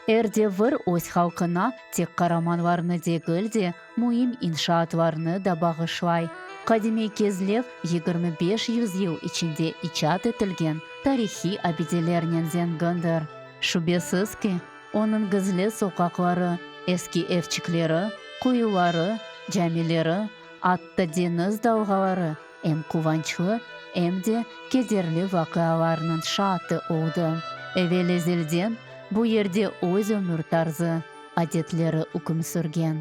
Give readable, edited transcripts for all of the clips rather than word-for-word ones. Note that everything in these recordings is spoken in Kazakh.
Эрде выр ось халқына тек қараманварны дегілде мұйым иншаатларны да бағышлай. Қадимей кезлев 2500 ел içinde ичат етілген тарихи абиделернен зенгіндір. Шубесіз ки, оның гізлі соқақлары, eski evçikleri, kuyuları, camileri, atlı deniz dalgaları hem kuvançlı hem de kederli vakalarının şahı oldu. Evvel ezelden bu yerde öz ömür tarzı, adetleri hüküm sürgen.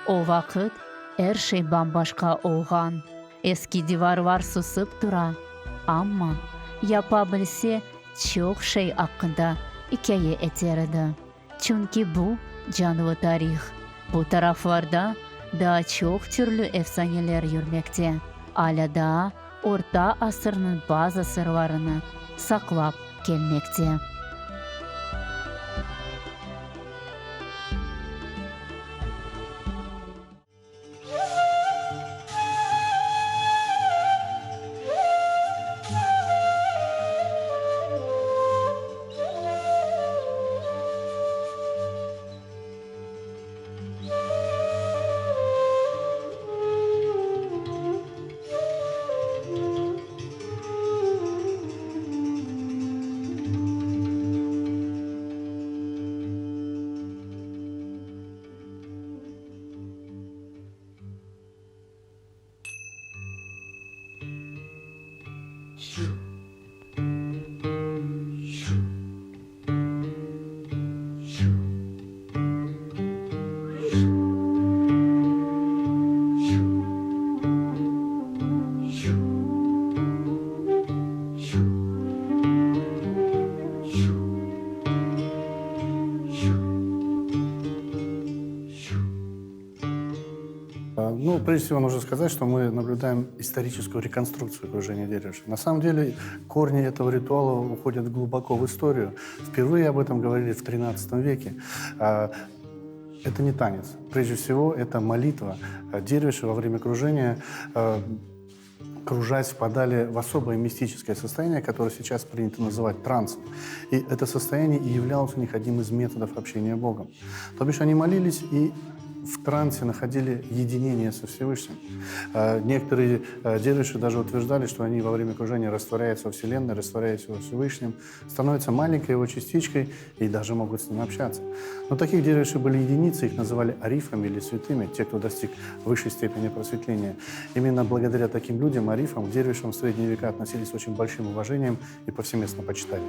O vakit her şey bambaşka olgan. Eski divarlar susıp dura. Ama yapabilse çok şey hakkında hikaye eterdi. Çünkü bu canlı tarih. Bu taraflarda daha çok türlü efsaneler yürümekte. Hala da Orta Asır'ın bazı sırlarını saklap gelmekte. Прежде всего нужно сказать, что мы наблюдаем историческую реконструкцию окружения Дервиша. На самом деле корни этого ритуала уходят глубоко в историю. Впервые об этом говорили в XIII веке. Это не танец. Прежде всего, это молитва. Дервиши во время кружения, кружась, впадали в особое мистическое состояние, которое сейчас принято называть трансом. И это состояние и являлось у них одним из методов общения с Богом. То бишь они молились и в трансе находили единение со Всевышним. Некоторые дервиши даже утверждали, что они во время кружения растворяются во Вселенной, растворяются во Всевышнем, становятся маленькой его частичкой и даже могут с ним общаться. Но таких дервишей были единицы, их называли арифами или святыми, те, кто достиг высшей степени просветления. Именно благодаря таким людям, арифам, к дервишам в средние века относились с очень большим уважением и повсеместно почитали.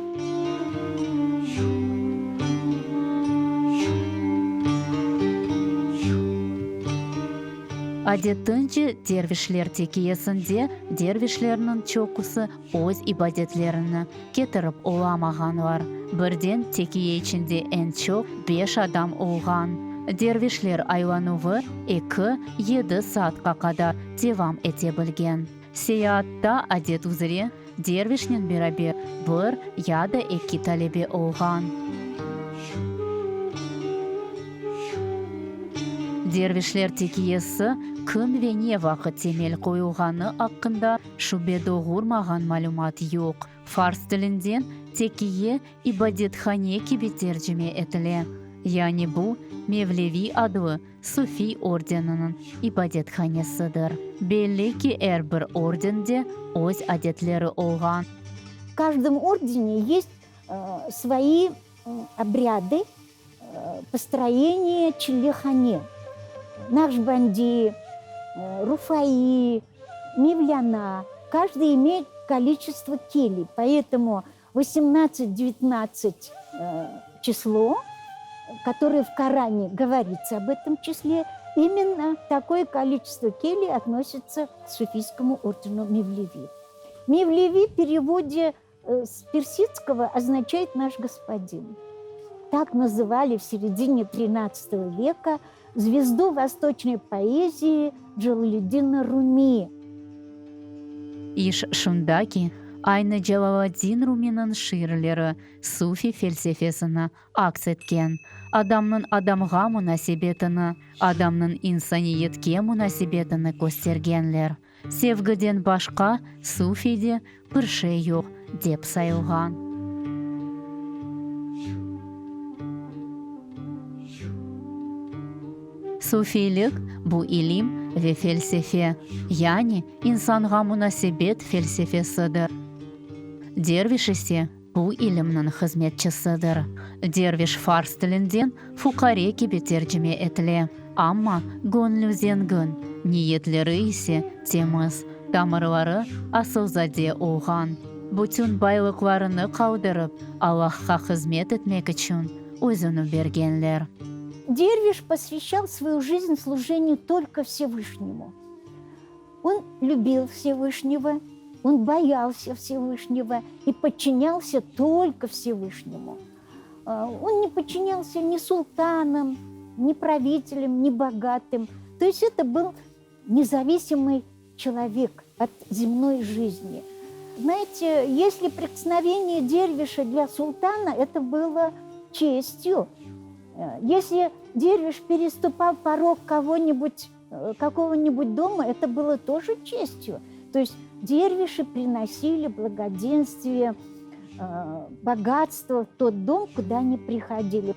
Adettince dervişler tekiyesinde dervişlerinin çokusu öz ibadetlerini getirip olamağanlar. Birden tekiye içinde en çok 5 adam olgan. Dervişler aylanığı 2-7 saatga kadar devam etebilgen. Seyahatta adet üzere dervişle beraber 1 ya da 2 talebe olgan. Dervişler tekiyesi küm ve ne vakit temel koyulğanı hakkında şüphe doğurmagan malumat yok. Fars dilinden tekiye ibadethane gibi tercüme edilir. Yani bu Mevlevi adlı Sufi ordeninin ibadethanesidir. Belli ki her bir ordende öz adetleri olgan. В каждом ордене есть свои обряды построения Чилихане. Накшбанди, Руфаи, Мевляна. Каждый имеет количество келей. Поэтому 18-19 число, которое в Коране говорится об этом числе, именно такое количество келей относится к суфийскому ордену Мевлеви. Мевлеви в переводе с персидского означает «наш господин». Так называли в середине XIII века звезду восточной поэзии Джалалиддина Руми. İş şunda ki, aynı Celalettin Rumi'nin şiirleri Sufi felsefesini aks etken, adamның адамға münasebetini, adamның insaniyetke münasebetini göstergenler. Sevgiden başka Sufi'de bir şey yok dep sayılgan. Суфийлик бу илим ве фельсефе, яни инсанга мунасебет фельсефесыдыр. Дервиш ise бу илимнің хизметчисыдыр. Дервиш фарс тілінден фукаре кебе терджиме етіле. Амма гонлюзенгін, ниетлері ise теміз, тамырлары асылзаде оған. Бүтін байлықларыны қаудырып, Аллахқа хизмет етмек үшін өзіні бергенлер. Дервиш посвящал свою жизнь служению только Всевышнему. Он любил Всевышнего, он боялся Всевышнего и подчинялся только Всевышнему. Он не подчинялся ни султанам, ни правителям, ни богатым. То есть это был независимый человек от земной жизни. Знаете, если прикосновение дервиша для султана, это было честью. Если дервиш переступал порог какого-нибудь дома, это было тоже честью. То есть дервиши приносили благоденствие, богатство в тот дом, куда они приходили.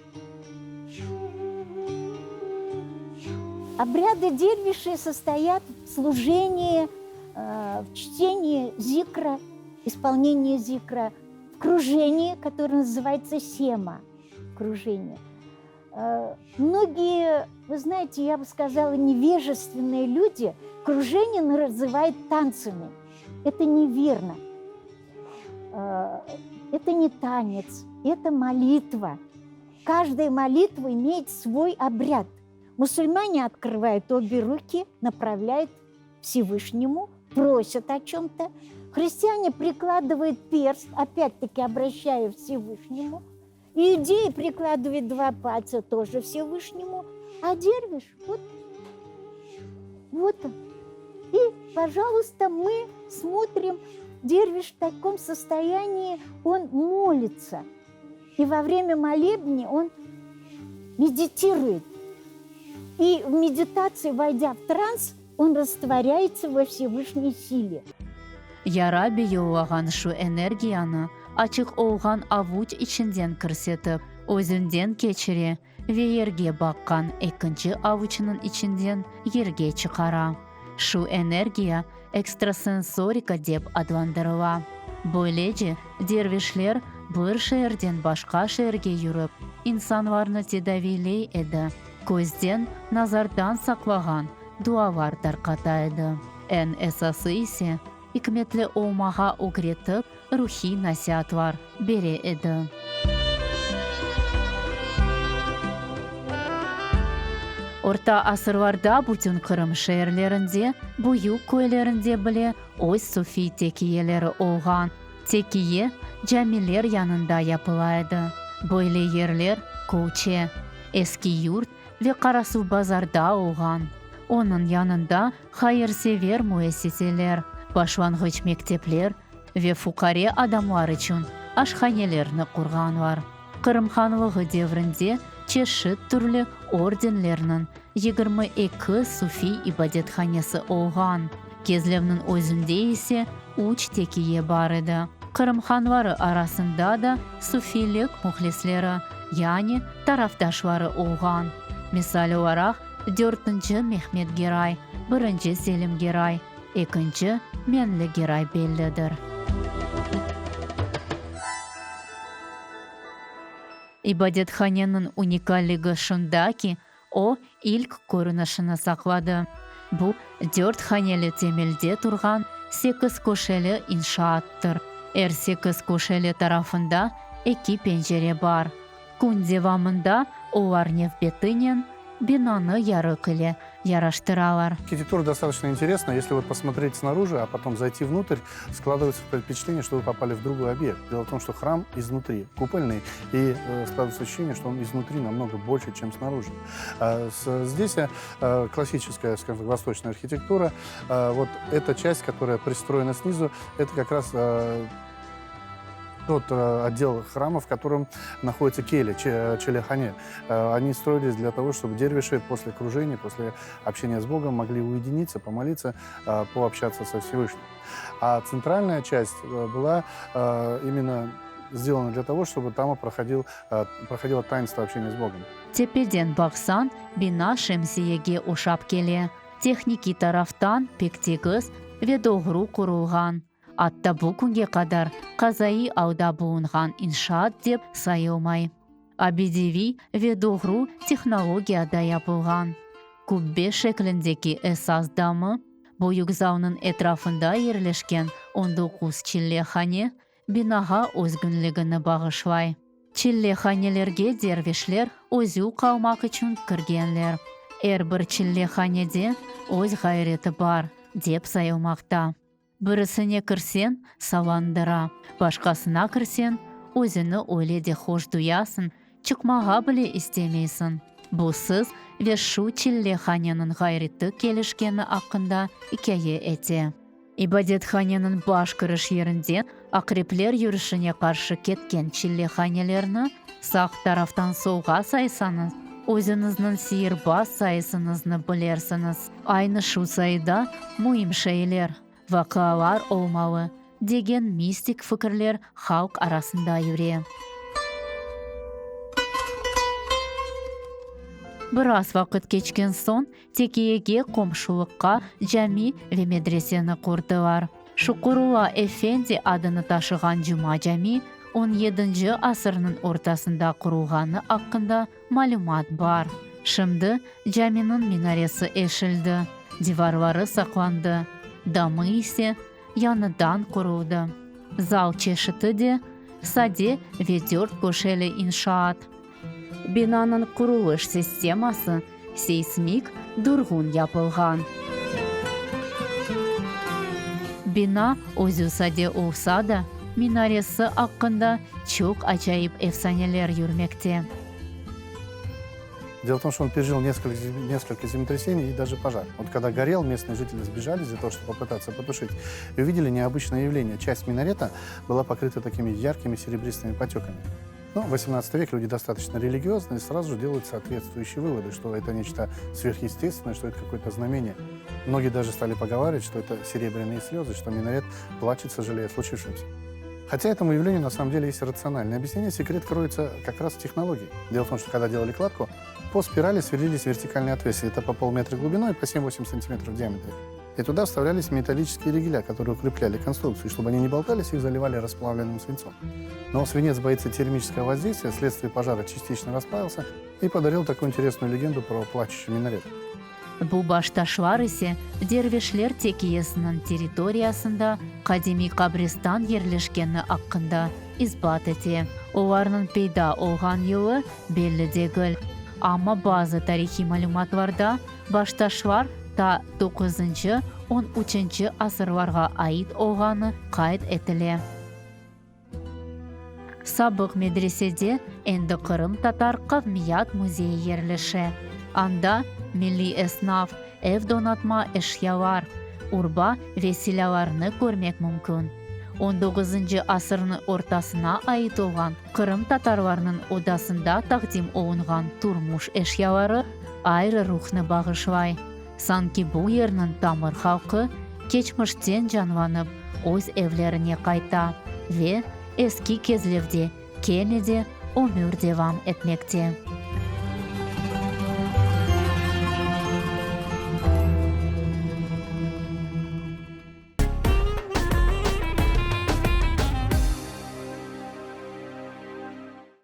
Обряды дервишей состоят в служении, в чтении зикра, исполнении зикра, в кружении, которое называется сема, кружение. Многие, вы знаете, я бы сказала, невежественные люди кружение называют танцами. Это неверно. Это не танец, это молитва. Каждая молитва имеет свой обряд. Мусульмане открывают обе руки, направляют к Всевышнему, просят о чем-то. Христиане прикладывают перст, опять-таки обращая к Всевышнему. Иудеи прикладывают два пальца тоже Всевышнему, а дервиш вот он. И, пожалуйста, мы смотрим, дервиш в таком состоянии, он молится. И во время молебни он медитирует. И в медитации, войдя в транс, он растворяется во Всевышней силе. Яраби yoğagan şu энергияны açık olğan avuç içinden kırsetip, özünden keçire ve yerge bakkan ikinci avuçının içinden yerge çıkara. Şu энергия ekstrasensorika deb adlandırıla. Böylece dervişler bir şehirden başka şehirge yürüp, insanlarını tedaviley edi. Көзден, назардан саклаған дуалар тарқатайды. En esası ise hikmetli olmağa öğretip ruhi nasihatlar бере еді. Орта асырларда бүтін Қырым шehirlerinde, Бuyuk көйлерінде біле өз суфи текиелері olған. Текие camiler yanında yapılaydı. Böyle yerler Koçe, eski yurt ve Karasu Bazar'da olған. Onun yanında hayırsever müesseseler, başlangıç mektepler ve fukare adamlar için aşhanelerini kurgan var. Kırım Hanlığı devrinde çeşit türlü ordenlerinin 22 sufi ibadethanesi olған. Кезлевнің özünde ise 3 tekiye бар еді. Kırım Hanları arasında da sufilik muhlisleri, yani tarafdaşları olған. Misal olarak 4. Mehmet Geray, 1. Selim Geray, 2. Menli Geray bellidir. İbadethanenin unikalliği şunda ki, o ilk görünüşünü sakladı. Bu 4 haneli temelde turgan 8 köşeli inşaattır. Her 8 köşeli tarafında 2 pencere var. Gün devamında олар невбетынен binanı yarık ile yaraştıralar. Архитектура достаточно интересна. Если вот посмотреть снаружи, а потом зайти внутрь, складывается впечатление, что вы попали в другой объект. Дело в том, что храм изнутри купольный, и складывается ощущение, что он изнутри намного больше, чем снаружи. Здесь классическая, скажем так, восточная архитектура. Вот эта часть, которая пристроена снизу, это как раз тот отдел храма, в котором находится келья, челяхане. Они строились для того, чтобы дервиши после кружения, после общения с Богом могли уединиться, помолиться, пообщаться со Всевышним. А центральная часть была именно сделаны для того, чтобы там проходило таинство общения с Богом. Тепеден бақсан, бина шемсиеге ушап келе. Техники тарафтан пектегіз ведоғру құрылған. Атта бұл күнге қадар қазаи ауда буынған иншаат деп сайылмай. Абидеви ведоғру технологияда yapılған. Күббе шекліндегі эсас дамы, Бөйік зауның этрафында ерлешкен 19 чиллехане бинаға өзгінлігіні бағышлай. Чиллеханелерге дервишлер өзу қалмақ үшін кіргенлер. Әрбір чиллеханеде өз ғайреті бар деп сайылмақта. Бірісіне кірсен савандыра, башқасына кірсен өзіні ойледе хош дуясын, чықмаға біле істемейсін. Бұсыз вешу чиллеханенің ғайреті келішкені ақында икәйе әте. Ибадетханенің баш кіріш ерінде ақреплер юрішіне қаршы кеткен чиллеханелерні сақ тарафтан солға сайсаңыз, өзіңіздің сиырбас сайысыңызны білерсіңіз. Айны шу сайда мұйым шәйлер, вақалар олмалы деген мистик фікірлер халық арасында юре. Біраз вақыт кечкен сон, текиеге комшылыққа жами ве медресені құрдылар. Шукурула Эфенди адыны ташыған жұма жами 17 асырның ортасында құрылғаны ақында малюмат бар. Шымды жаминің минаресі эшілді, диварлары сақланды, дамы исе яныдан құрылды. Зал чешіті де саде ведерт көшелі иншаат. Бинаның құрылыш системасы сейсмик дұрғын yapılған. Бина өзі саде олса да, минаресі ақында çok acayip efsanелер юрмекте. Дело в том, что он пережил несколько землетрясений и даже пожар. Вот когда горел, местные жители сбежали для того, чтобы попытаться потушить. И увидели необычное явление. Часть минарета была покрыта такими яркими серебристыми потеками. Но в 18 век люди достаточно религиозные, сразу же делают соответствующие выводы, что это нечто сверхъестественное, что это какое-то знамение. Многие даже стали поговаривать, что это серебряные слезы, что минарет плачет, сожалея о случившемся. Хотя этому явлению на самом деле есть рациональное объяснение. Секрет кроется как раз в технологии. Дело в том, что когда делали кладку, по спирали сверлились вертикальные отвесы. Это по полметра глубиной и по 7-8 сантиметров в диаметре. И туда вставлялись металлические ригеля, которые укрепляли конструкцию. Чтобы они не болтались, их заливали расплавленным свинцом. Но свинец боится термического воздействия, вследствие пожара частично расплавился и подарил такую интересную легенду про плачущий минарет. Бұл башташлар ise дервишлер текиесінің территориясында қадими қабристан ерлешкені ақында избат ете. Оларның пейда олған елі белі дегіл. Ама базы тарихи малюматларда башташлар та 9-13 асырларға айт олғаны қайт етіле. Сабық медреседе әнді Қырым татар қавмият музейі ерліші. Анда milli esnaf, ev donatma eşyalar, urba vesilelarını görmek mümkün. 19. asırın ortasına ait olan Kırım Tatarlarının odasında takdim olunған turmuş eşyaları ayrı ruhni bağışlay. Sanki bu yerinin tamır halkı geçmişten canlanıp öz evlerine kayta ve eski kezlerde, kenede ömür devam etmekte.